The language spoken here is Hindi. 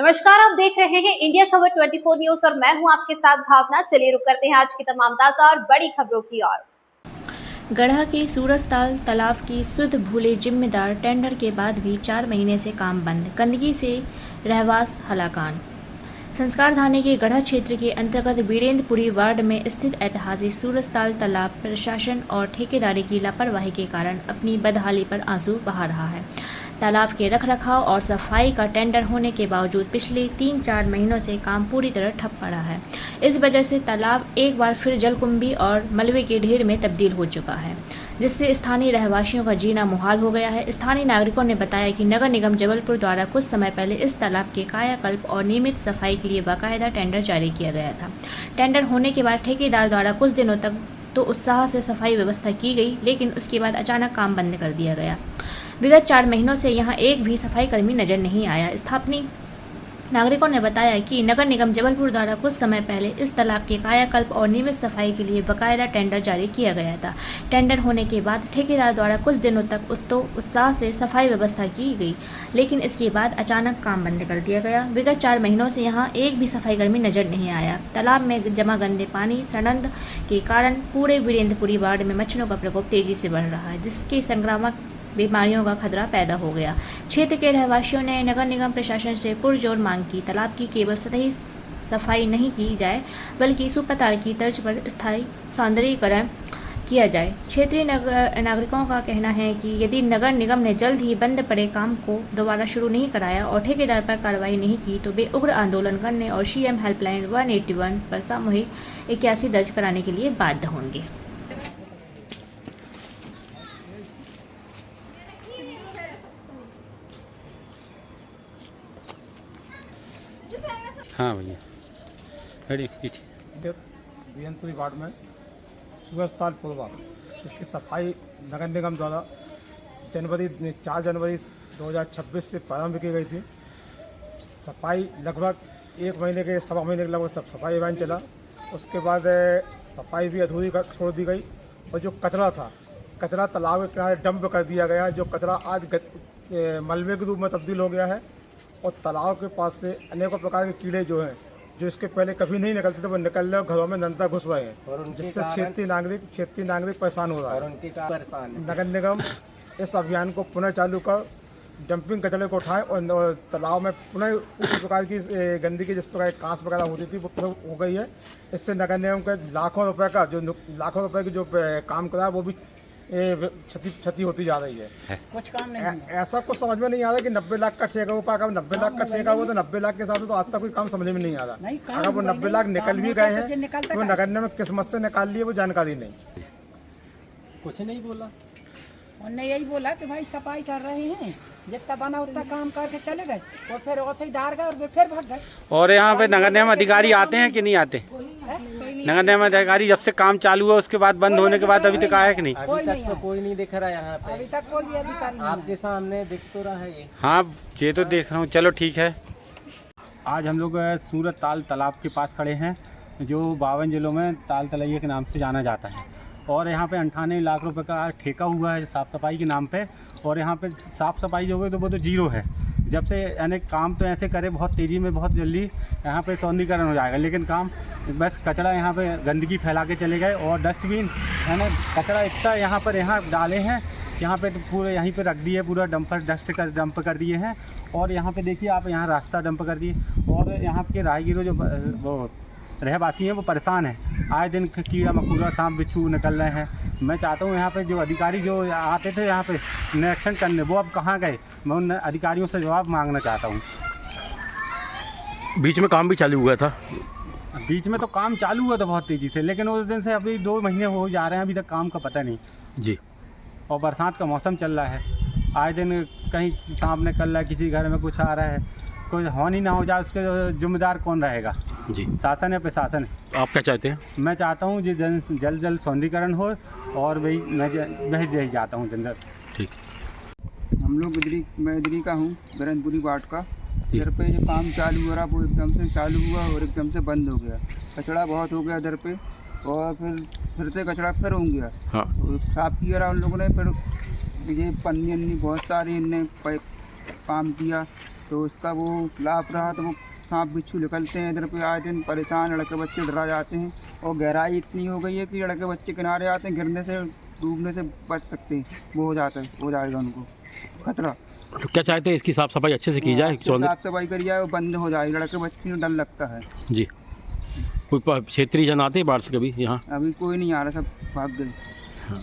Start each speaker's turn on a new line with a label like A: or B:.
A: नमस्कार, आप देख रहे हैं इंडिया खबर 24 न्यूज और मैं हूं आपके साथ भावना। चलिए रुक करते हैं आज की तमाम ताजा और बड़ी खबरों की ओर।
B: गढ़ा के सूरजताल तालाब की सुध भूले जिम्मेदार, टेंडर के बाद भी 4 महीने से काम बंद, गंदगी से रहवास हलाकान। संस्कार थाने के गढ़ा क्षेत्र के अंतर्गत वीरेंद्रपुरी वार्ड में स्थित ऐतिहासिक सूरजताल तालाब प्रशासन और ठेकेदारी की लापरवाही के कारण अपनी बदहाली पर आंसू बहा रहा है। तालाब के रखरखाव और सफाई का टेंडर होने के बावजूद पिछले 3-4 महीनों से काम पूरी तरह ठप पड़ा है। इस वजह से तालाब एक बार फिर जलकुंभी और मलबे के ढेर में तब्दील हो चुका है, जिससे स्थानीय रहवासियों का जीना मुहाल हो गया है। स्थानीय नागरिकों ने बताया कि नगर निगम जबलपुर द्वारा कुछ समय पहले इस तालाब के कायाकल्प और नियमित सफाई के लिए बाकायदा टेंडर जारी किया गया था। टेंडर होने के बाद ठेकेदार द्वारा कुछ दिनों तक तो उत्साह से सफाई व्यवस्था की गई, लेकिन उसके बाद अचानक काम बंद कर दिया गया। विगत 4 महीनों से यहां एक भी सफाई कर्मी नजर नहीं आया। स्थानीय नागरिकों ने बताया कि नगर निगम जबलपुर द्वारा कुछ समय पहले इस तालाब के कायाकल्प और नियमित सफाई के लिए बाकायदा टेंडर जारी किया गया था। टेंडर होने के बाद ठेकेदार द्वारा कुछ दिनों तक उत्साह से सफाई व्यवस्था की गई, लेकिन इसके बाद अचानक काम बंद कर दिया गया। विगत 4 महीनों से यहाँ एक भी सफाई कर्मी नजर नहीं आया। तालाब में जमा गंदे पानी सड़न के कारण पूरे वीरेंद्रपुरी वार्ड में मच्छरों का प्रकोप तेजी से बढ़ रहा है, जिसके संक्रामक बीमारियों का खतरा पैदा हो गया। क्षेत्र के रहवासियों ने नगर निगम प्रशासन से पुरजोर मांग की तालाब की केवल सतही सफाई नहीं की जाए, बल्कि सुपताल की तर्ज पर स्थायी सौंदर्यीकरण किया जाए। क्षेत्रीय नागरिकों का कहना है कि यदि नगर निगम ने जल्द ही बंद पड़े काम को दोबारा शुरू नहीं कराया और ठेकेदार पर कार्रवाई नहीं की तो वे उग्र आंदोलन करने और CM हेल्पलाइन 181 पर सामूहिक 81 दर्ज कराने के लिए बाध्य होंगे।
C: हाँ भैया, रेडी पीछे
D: वीरेंद्रपुरी वार्ड में सूरजताल पूर्वा इसकी सफाई नगर निगम द्वारा 4 जनवरी 2026 से प्रारंभ की गई थी। सफाई लगभग 1 महीने के सवा महीने के लगभग सब सफाई अभियान चला। उसके बाद सफाई भी अधूरी छोड़ दी गई और जो कचरा तालाब के किनारे डंप कर दिया गया। जो कचरा आज मलबे के रूप में तब्दील हो गया है और तालाब के पास से अनेकों प्रकार के कीड़े जो हैं, जो इसके पहले कभी नहीं निकलते थे, वो निकल रहे घरों में निरंतर घुस रहे हैं, जिससे क्षेत्रीय नागरिक परेशान हो रहा है। नगर निगम इस अभियान को पुनः चालू कर डंपिंग कचरे को उठाए और तालाब में पुनः उसी प्रकार की गंदगी जिस प्रकार कांस वगैरह होती थी वो पुनः हो गई है। इससे नगर निगम के लाखों रुपए की जो काम करा वो भी क्षति होती जा रही है। कुछ काम नहीं ऐसा कुछ समझ में नहीं आ रहा कि 90 लाख का ठेका हुआ, 90 लाख का ठेका हुआ तो 90 लाख के हिसाब से तो आज तक कोई काम समझ में नहीं आ रहा। अगर वो 90 लाख निकल भी गए हैं तो नगर निगम किस्मत से निकाल लिए, वो जानकारी नहीं।
C: कुछ नहीं बोला,
E: उन्होंने यही बोला कि भाई सफाई कर रहे हैं, जितना बना उतना काम करके चले गए और फिर वैसे ही डार गए और वे फिर भाग गए।
C: और यहाँ पे नगर निगम अधिकारी आते हैं कि नहीं आते? नगर निगम अधिकारी जब से काम चालू है उसके बाद बंद होने के बाद अभी तक आया कि नहीं?
F: अभी तक तो कोई नहीं दिख रहा यहाँ पे।
E: अभी तक कोई अधिकारी नहीं
F: आपके सामने दिख तो रहा है ये।
C: हाँ, ये तो देख रहा हूँ। चलो ठीक है। आज हम लोग सूरजताल तालाब के पास खड़े हैं, जो 52 जिलों में ताल तलैया के नाम से जाना जाता है। और यहाँ पे 98 लाख रुपए का ठेका हुआ है साफ़ सफाई के नाम पे। और यहाँ पे साफ़ सफाई जो है तो वो तो जीरो है। जब से यानी काम तो ऐसे करे बहुत तेज़ी में, बहुत जल्दी यहाँ पे सौंदर्यीकरण हो जाएगा, लेकिन काम बस कचरा यहाँ पे गंदगी फैला के चले गए। और डस्टबिन है ना, कचरा इतना यहाँ डाले हैं, यहाँ पे तो पूरे यहीं पे रख दिए, पूरा डंप कर दिए हैं। और यहाँ पे देखिए आप, यहाँ रास्ता डंप कर दिए। और यहाँ के राहगीरों जो वो रहवासी हैं वो परेशान हैं। आए दिन कीड़ा मकोड़ा सांप बिच्छू निकल रहे हैं। मैं चाहता हूँ यहाँ पे जो अधिकारी जो आते थे यहाँ पे निरीक्षण करने, वो अब कहाँ गए? मैं उन अधिकारियों से जवाब मांगना चाहता हूँ।
G: बीच में काम भी चालू हुआ था?
C: बीच में तो काम चालू हुआ था बहुत तेज़ी से, लेकिन उस दिन से अभी 2 महीने हो जा रहे हैं, अभी तक काम का पता नहीं
G: जी।
C: और बरसात का मौसम चल रहा है, आए दिन कहीं सांप निकल रहा है, किसी घर में कुछ आ रहा है। कोई हानि ना हो जाए, उसके जिम्मेदार कौन रहेगा?
G: जी,
C: शासन है प्रशासन।
G: आप क्या चाहते हैं?
C: मैं चाहता हूँ जल्द सौंदर्यीकरण हो, और वही मैं यही चाहता हूँ जनरल।
G: ठीक।
H: हम लोग मैं इधरी का हूँ, वीरेंद्रपुरी वार्ड का। इधर पे जो काम चालू हो रहा वो एकदम से चालू हुआ और एकदम से बंद हो गया। कचरा बहुत हो गया इधर पे, और फिर से कचरा फिर हो गया।
G: हाँ,
H: साफ किया रहा उन लोगों ने, फिर ये पन्नी अन्नी बहुत सारी इनने काम किया, तो उसका वो लाभ रहा, तो वो सांप बिच्छू निकलते हैं इधर पे आए दिन, परेशान लड़के बच्चे डरा जाते हैं। और गहराई इतनी हो गई है कि लड़के बच्चे किनारे आते हैं, गिरने से डूबने से बच सकते हैं, वो हो जाएगा उनको खतरा।
G: तो क्या चाहते हैं इसकी साफ सफाई अच्छे से की जाए?
H: साफ सफाई करी जाए, वो बंद हो जाए, लड़के बच्चे को डर लगता है।
G: जी, कोई क्षेत्रीय जन आते हैं बाढ़ से कभी यहाँ?
H: अभी कोई नहीं आ रहा, सब भाग गए।
G: हाँ।